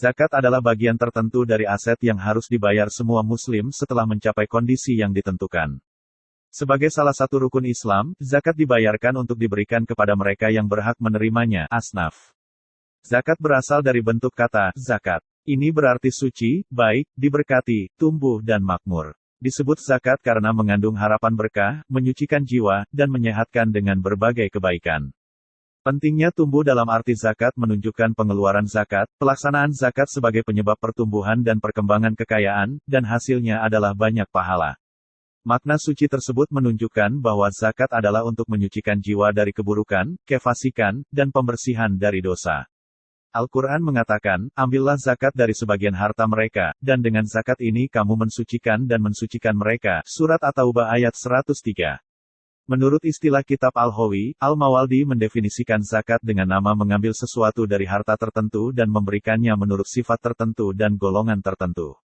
Zakat adalah bagian tertentu dari aset yang harus dibayar semua muslim setelah mencapai kondisi yang ditentukan. Sebagai salah satu rukun Islam, zakat dibayarkan untuk diberikan kepada mereka yang berhak menerimanya, asnaf. Zakat berasal dari bentuk kata, zakat. Ini berarti suci, baik, diberkati, tumbuh dan makmur. Disebut zakat karena mengandung harapan berkah, menyucikan jiwa, dan menyehatkan dengan berbagai kebaikan. Pentingnya tumbuh dalam arti zakat menunjukkan pengeluaran zakat, pelaksanaan zakat sebagai penyebab pertumbuhan dan perkembangan kekayaan, dan hasilnya adalah banyak pahala. Makna suci tersebut menunjukkan bahwa zakat adalah untuk menyucikan jiwa dari keburukan, kefasikan, dan pembersihan dari dosa. Al-Quran mengatakan, ambillah zakat dari sebagian harta mereka, dan dengan zakat ini kamu mensucikan dan mensucikan mereka. Surat At-Taubah ayat 103. Menurut istilah kitab Al-Hawi, Al-Mawaldi mendefinisikan zakat dengan nama mengambil sesuatu dari harta tertentu dan memberikannya menurut sifat tertentu dan golongan tertentu.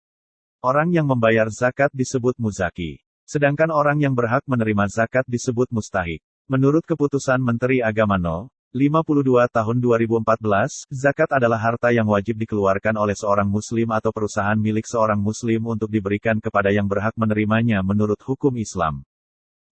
Orang yang membayar zakat disebut muzaki. Sedangkan orang yang berhak menerima zakat disebut mustahik. Menurut keputusan Menteri Agama No. 52 tahun 2014, zakat adalah harta yang wajib dikeluarkan oleh seorang muslim atau perusahaan milik seorang muslim untuk diberikan kepada yang berhak menerimanya menurut hukum Islam.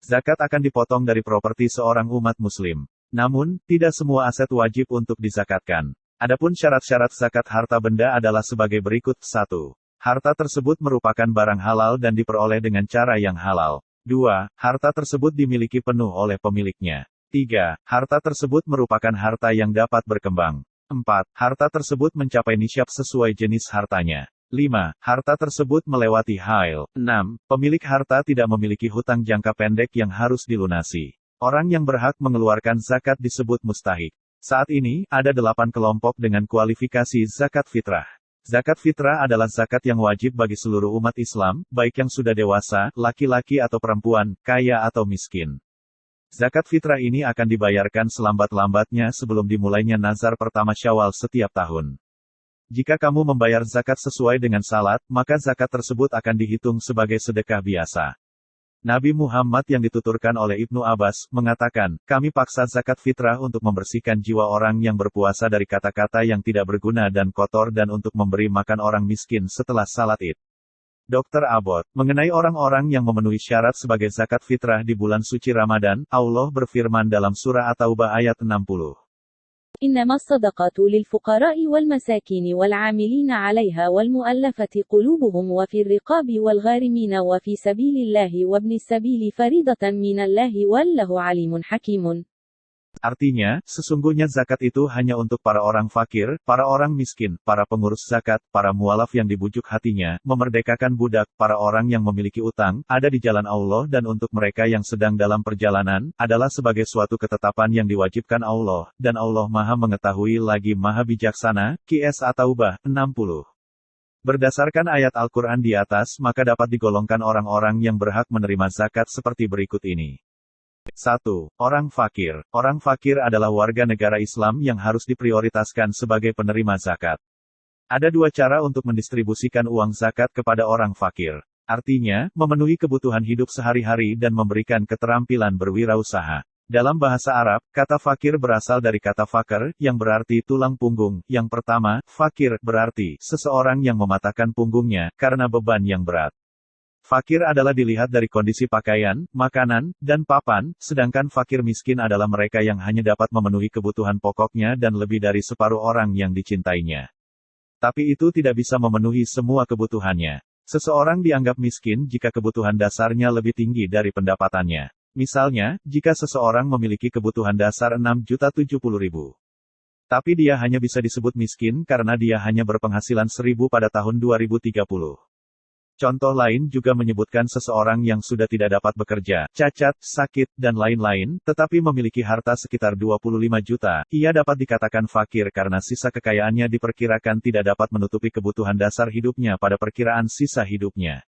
Zakat akan dipotong dari properti seorang umat muslim. Namun, tidak semua aset wajib untuk dizakatkan. Adapun syarat-syarat zakat harta benda adalah sebagai berikut. 1. Harta tersebut merupakan barang halal dan diperoleh dengan cara yang halal. 2. Harta tersebut dimiliki penuh oleh pemiliknya. 3. Harta tersebut merupakan harta yang dapat berkembang. 4. Harta tersebut mencapai nisyab sesuai jenis hartanya. 5. Harta tersebut melewati hail. 6. Pemilik harta tidak memiliki hutang jangka pendek yang harus dilunasi. Orang yang berhak mengeluarkan zakat disebut mustahik. Saat ini, ada 8 kelompok dengan kualifikasi zakat fitrah. Zakat fitrah adalah zakat yang wajib bagi seluruh umat Islam, baik yang sudah dewasa, laki-laki atau perempuan, kaya atau miskin. Zakat fitrah ini akan dibayarkan selambat-lambatnya sebelum dimulainya nazar pertama Syawal setiap tahun. Jika kamu membayar zakat sesuai dengan salat, maka zakat tersebut akan dihitung sebagai sedekah biasa. Nabi Muhammad yang dituturkan oleh Ibnu Abbas, mengatakan, kami paksa zakat fitrah untuk membersihkan jiwa orang yang berpuasa dari kata-kata yang tidak berguna dan kotor dan untuk memberi makan orang miskin setelah salat Id. Dr. Abbott, mengenai orang-orang yang memenuhi syarat sebagai zakat fitrah di bulan suci Ramadan, Allah berfirman dalam surah At-Taubah ayat 60. إنما الصدقات للفقراء والمساكين والعاملين عليها والمؤلفة قلوبهم وفي الرقاب والغارمين وفي سبيل الله وابن السبيل فريضة من الله والله عليم حكيم. Artinya, sesungguhnya zakat itu hanya untuk para orang fakir, para orang miskin, para pengurus zakat, para mualaf yang dibujuk hatinya, memerdekakan budak, para orang yang memiliki utang, ada di jalan Allah dan untuk mereka yang sedang dalam perjalanan, adalah sebagai suatu ketetapan yang diwajibkan Allah, dan Allah Maha Mengetahui lagi Maha Bijaksana. Qs At-Taubah 60. Berdasarkan ayat Al-Quran di atas, maka dapat digolongkan orang-orang yang berhak menerima zakat seperti berikut ini. 1. Orang fakir. Orang fakir adalah warga negara Islam yang harus diprioritaskan sebagai penerima zakat. Ada 2 cara untuk mendistribusikan uang zakat kepada orang fakir. Artinya, memenuhi kebutuhan hidup sehari-hari dan memberikan keterampilan berwirausaha. Dalam bahasa Arab, kata fakir berasal dari kata fakir, yang berarti tulang punggung. Yang pertama, fakir berarti seseorang yang mematahkan punggungnya karena beban yang berat. Fakir adalah dilihat dari kondisi pakaian, makanan, dan papan, sedangkan fakir miskin adalah mereka yang hanya dapat memenuhi kebutuhan pokoknya dan lebih dari separuh orang yang dicintainya. Tapi itu tidak bisa memenuhi semua kebutuhannya. Seseorang dianggap miskin jika kebutuhan dasarnya lebih tinggi dari pendapatannya. Misalnya, jika seseorang memiliki kebutuhan dasar 6.070.000. Tapi dia hanya bisa disebut miskin karena dia hanya berpenghasilan 1.000 pada tahun 2030. Contoh lain juga menyebutkan seseorang yang sudah tidak dapat bekerja, cacat, sakit, dan lain-lain, tetapi memiliki harta sekitar 25 juta, ia dapat dikatakan fakir karena sisa kekayaannya diperkirakan tidak dapat menutupi kebutuhan dasar hidupnya pada perkiraan sisa hidupnya.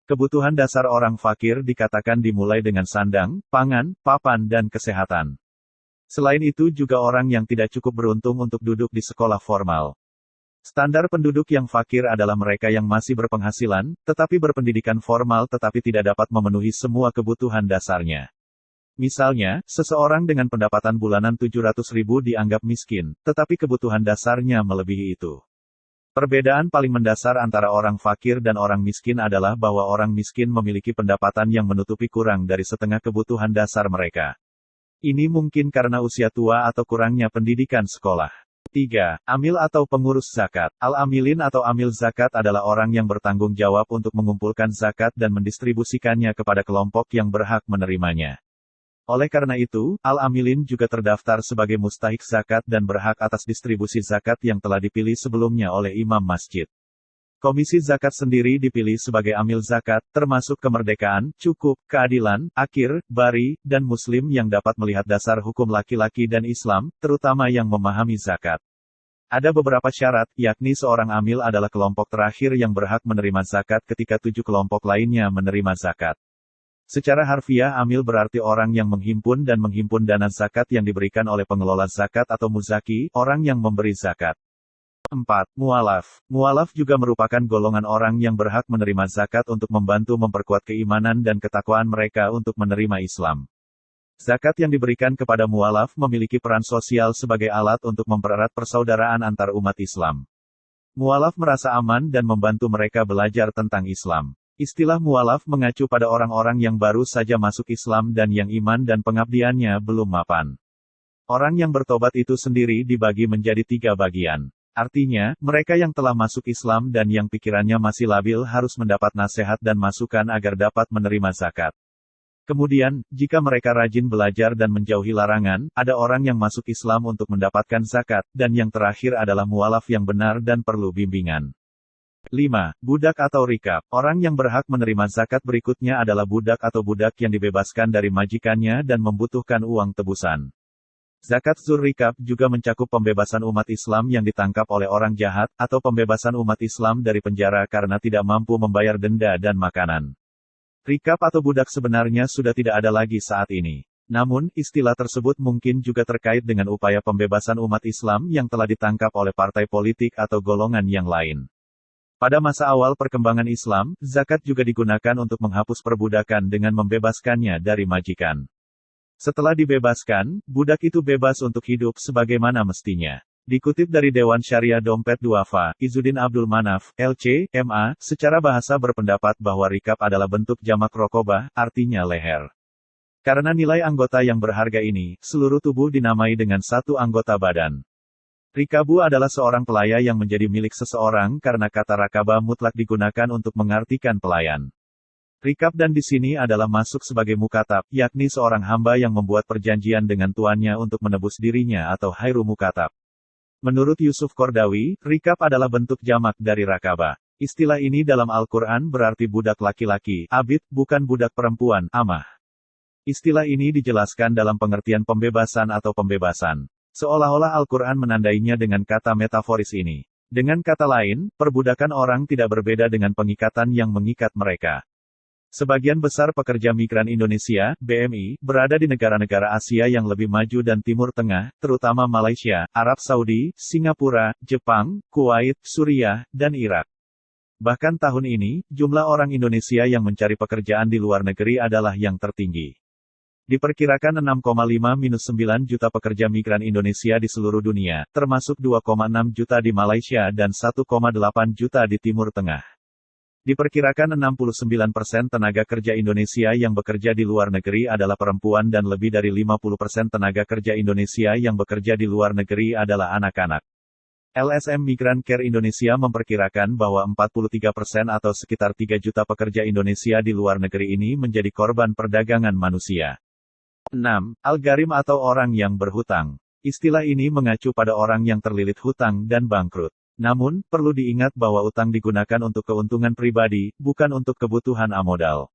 Kebutuhan dasar orang fakir dikatakan dimulai dengan sandang, pangan, papan dan kesehatan. Selain itu juga orang yang tidak cukup beruntung untuk duduk di sekolah formal. Standar penduduk yang fakir adalah mereka yang masih berpenghasilan, tetapi berpendidikan formal tetapi tidak dapat memenuhi semua kebutuhan dasarnya. Misalnya, seseorang dengan pendapatan bulanan 700.000 dianggap miskin, tetapi kebutuhan dasarnya melebihi itu. Perbedaan paling mendasar antara orang fakir dan orang miskin adalah bahwa orang miskin memiliki pendapatan yang menutupi kurang dari setengah kebutuhan dasar mereka. Ini mungkin karena usia tua atau kurangnya pendidikan sekolah. 3. Amil atau pengurus zakat. Al-amilin atau amil zakat adalah orang yang bertanggung jawab untuk mengumpulkan zakat dan mendistribusikannya kepada kelompok yang berhak menerimanya. Oleh karena itu, al-amilin juga terdaftar sebagai mustahik zakat dan berhak atas distribusi zakat yang telah dipilih sebelumnya oleh imam masjid. Komisi zakat sendiri dipilih sebagai amil zakat, termasuk kemerdekaan, cukup, keadilan, akhir, bari, dan muslim yang dapat melihat dasar hukum laki-laki dan Islam, terutama yang memahami zakat. Ada beberapa syarat, yakni seorang amil adalah kelompok terakhir yang berhak menerima zakat ketika 7 kelompok lainnya menerima zakat. Secara harfiah amil berarti orang yang menghimpun dan menghimpun dana zakat yang diberikan oleh pengelola zakat atau muzaki, orang yang memberi zakat. 4. Mu'alaf. Mu'alaf juga merupakan golongan orang yang berhak menerima zakat untuk membantu memperkuat keimanan dan ketakwaan mereka untuk menerima Islam. Zakat yang diberikan kepada mu'alaf memiliki peran sosial sebagai alat untuk mempererat persaudaraan antar umat Islam. Mu'alaf merasa aman dan membantu mereka belajar tentang Islam. Istilah mu'alaf mengacu pada orang-orang yang baru saja masuk Islam dan yang iman dan pengabdiannya belum mapan. Orang yang bertobat itu sendiri dibagi menjadi 3 bagian. Artinya, mereka yang telah masuk Islam dan yang pikirannya masih labil harus mendapat nasihat dan masukan agar dapat menerima zakat. Kemudian, jika mereka rajin belajar dan menjauhi larangan, ada orang yang masuk Islam untuk mendapatkan zakat, dan yang terakhir adalah mu'alaf yang benar dan perlu bimbingan. 5. Budak atau rikab. Orang yang berhak menerima zakat berikutnya adalah budak atau budak yang dibebaskan dari majikannya dan membutuhkan uang tebusan. Zakat zur-rikab juga mencakup pembebasan umat Islam yang ditangkap oleh orang jahat, atau pembebasan umat Islam dari penjara karena tidak mampu membayar denda dan makanan. Rikab atau budak sebenarnya sudah tidak ada lagi saat ini. Namun, istilah tersebut mungkin juga terkait dengan upaya pembebasan umat Islam yang telah ditangkap oleh partai politik atau golongan yang lain. Pada masa awal perkembangan Islam, zakat juga digunakan untuk menghapus perbudakan dengan membebaskannya dari majikan. Setelah dibebaskan, budak itu bebas untuk hidup sebagaimana mestinya. Dikutip dari Dewan Syariah Dompet Duafa, Izzuddin Abdul Manaf, LC, MA, secara bahasa berpendapat bahwa rikab adalah bentuk jamak rokobah, artinya leher. Karena nilai anggota yang berharga ini, seluruh tubuh dinamai dengan satu anggota badan. Rikabu adalah seorang pelaya yang menjadi milik seseorang karena kata rakaba mutlak digunakan untuk mengartikan pelayan. Rikab dan di sini adalah masuk sebagai mukatab, yakni seorang hamba yang membuat perjanjian dengan tuannya untuk menebus dirinya atau hairu mukatab. Menurut Yusuf Kordawi, rikab adalah bentuk jamak dari rakaba. Istilah ini dalam Al-Quran berarti budak laki-laki, abid, bukan budak perempuan, amah. Istilah ini dijelaskan dalam pengertian pembebasan atau pembebasan. Seolah-olah Al-Quran menandainya dengan kata metaforis ini. Dengan kata lain, perbudakan orang tidak berbeda dengan pengikatan yang mengikat mereka. Sebagian besar pekerja migran Indonesia, BMI, berada di negara-negara Asia yang lebih maju dan Timur Tengah, terutama Malaysia, Arab Saudi, Singapura, Jepang, Kuwait, Suriah, dan Irak. Bahkan tahun ini, jumlah orang Indonesia yang mencari pekerjaan di luar negeri adalah yang tertinggi. Diperkirakan 6,5-9 juta pekerja migran Indonesia di seluruh dunia, termasuk 2,6 juta di Malaysia dan 1,8 juta di Timur Tengah. Diperkirakan 69% tenaga kerja Indonesia yang bekerja di luar negeri adalah perempuan dan lebih dari 50% tenaga kerja Indonesia yang bekerja di luar negeri adalah anak-anak. LSM Migran Care Indonesia memperkirakan bahwa 43% atau sekitar 3 juta pekerja Indonesia di luar negeri ini menjadi korban perdagangan manusia. 6. Al-Gharim atau orang yang berhutang. Istilah ini mengacu pada orang yang terlilit hutang dan bangkrut. Namun, perlu diingat bahwa utang digunakan untuk keuntungan pribadi, bukan untuk kebutuhan amodal.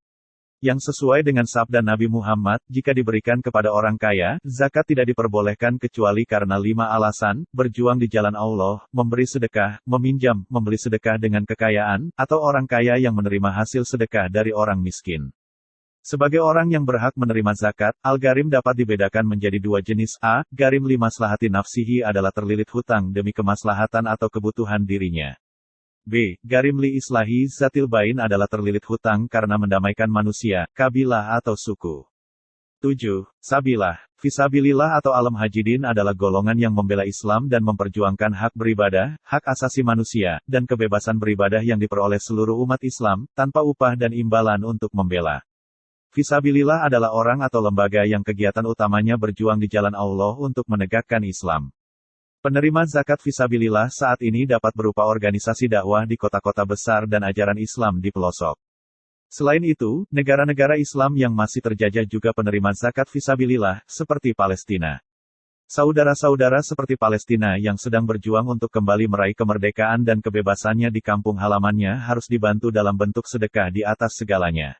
Yang sesuai dengan sabda Nabi Muhammad, jika diberikan kepada orang kaya, zakat tidak diperbolehkan kecuali karena 5 alasan, berjuang di jalan Allah, memberi sedekah, meminjam, membeli sedekah dengan kekayaan, atau orang kaya yang menerima hasil sedekah dari orang miskin. Sebagai orang yang berhak menerima zakat, al-gharim dapat dibedakan menjadi 2 jenis. A. Gharim li maslahati nafsihi adalah terlilit hutang demi kemaslahatan atau kebutuhan dirinya. B. Gharim li islahi zatil bain adalah terlilit hutang karena mendamaikan manusia, kabilah atau suku. 7. Sabilah. Fisabilillah atau al-muhajirin adalah golongan yang membela Islam dan memperjuangkan hak beribadah, hak asasi manusia, dan kebebasan beribadah yang diperoleh seluruh umat Islam, tanpa upah dan imbalan untuk membela. Fisabilillah adalah orang atau lembaga yang kegiatan utamanya berjuang di jalan Allah untuk menegakkan Islam. Penerima zakat fisabilillah saat ini dapat berupa organisasi dakwah di kota-kota besar dan ajaran Islam di pelosok. Selain itu, negara-negara Islam yang masih terjajah juga penerima zakat fisabilillah, seperti Palestina. Saudara-saudara seperti Palestina yang sedang berjuang untuk kembali meraih kemerdekaan dan kebebasannya di kampung halamannya harus dibantu dalam bentuk sedekah di atas segalanya.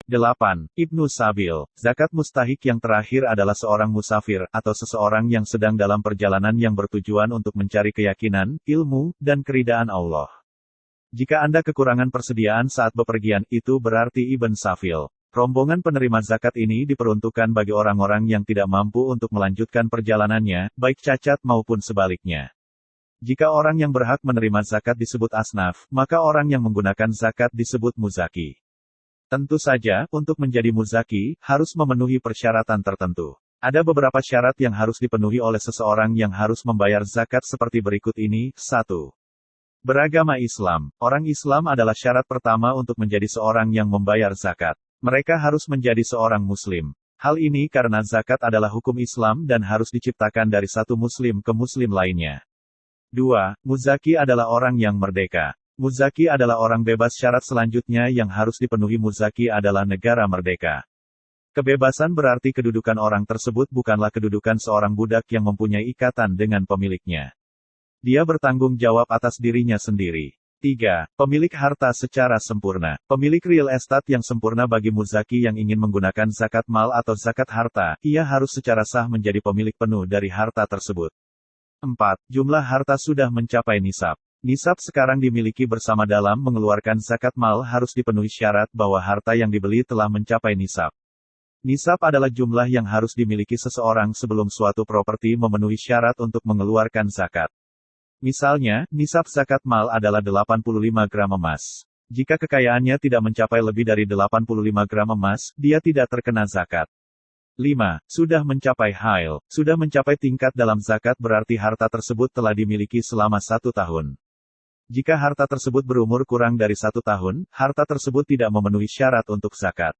8. Ibnu Sabil. Zakat mustahik yang terakhir adalah seorang musafir, atau seseorang yang sedang dalam perjalanan yang bertujuan untuk mencari keyakinan, ilmu, dan keridaan Allah. Jika Anda kekurangan persediaan saat bepergian, itu berarti Ibn Safil. Rombongan penerima zakat ini diperuntukkan bagi orang-orang yang tidak mampu untuk melanjutkan perjalanannya, baik cacat maupun sebaliknya. Jika orang yang berhak menerima zakat disebut asnaf, maka orang yang menggunakan zakat disebut muzaki. Tentu saja, untuk menjadi muzaki, harus memenuhi persyaratan tertentu. Ada beberapa syarat yang harus dipenuhi oleh seseorang yang harus membayar zakat seperti berikut ini. 1. Beragama Islam. Orang Islam adalah syarat pertama untuk menjadi seorang yang membayar zakat. Mereka harus menjadi seorang muslim. Hal ini karena zakat adalah hukum Islam dan harus diciptakan dari satu muslim ke muslim lainnya. 2. Muzaki adalah orang yang merdeka. Muzaki adalah orang bebas. Syarat selanjutnya yang harus dipenuhi muzaki adalah negara merdeka. Kebebasan berarti kedudukan orang tersebut bukanlah kedudukan seorang budak yang mempunyai ikatan dengan pemiliknya. Dia bertanggung jawab atas dirinya sendiri. 3. Pemilik harta secara sempurna. Pemilik real estate yang sempurna bagi muzaki yang ingin menggunakan zakat mal atau zakat harta, ia harus secara sah menjadi pemilik penuh dari harta tersebut. 4. Jumlah harta sudah mencapai nisab. Nisab sekarang dimiliki bersama. Dalam mengeluarkan zakat mal harus dipenuhi syarat bahwa harta yang dibeli telah mencapai nisab. Nisab adalah jumlah yang harus dimiliki seseorang sebelum suatu properti memenuhi syarat untuk mengeluarkan zakat. Misalnya, nisab zakat mal adalah 85 gram emas. Jika kekayaannya tidak mencapai lebih dari 85 gram emas, dia tidak terkena zakat. 5. Sudah mencapai hail. Sudah mencapai tingkat dalam zakat berarti harta tersebut telah dimiliki selama 1 tahun. Jika harta tersebut berumur kurang dari 1 tahun, harta tersebut tidak memenuhi syarat untuk zakat.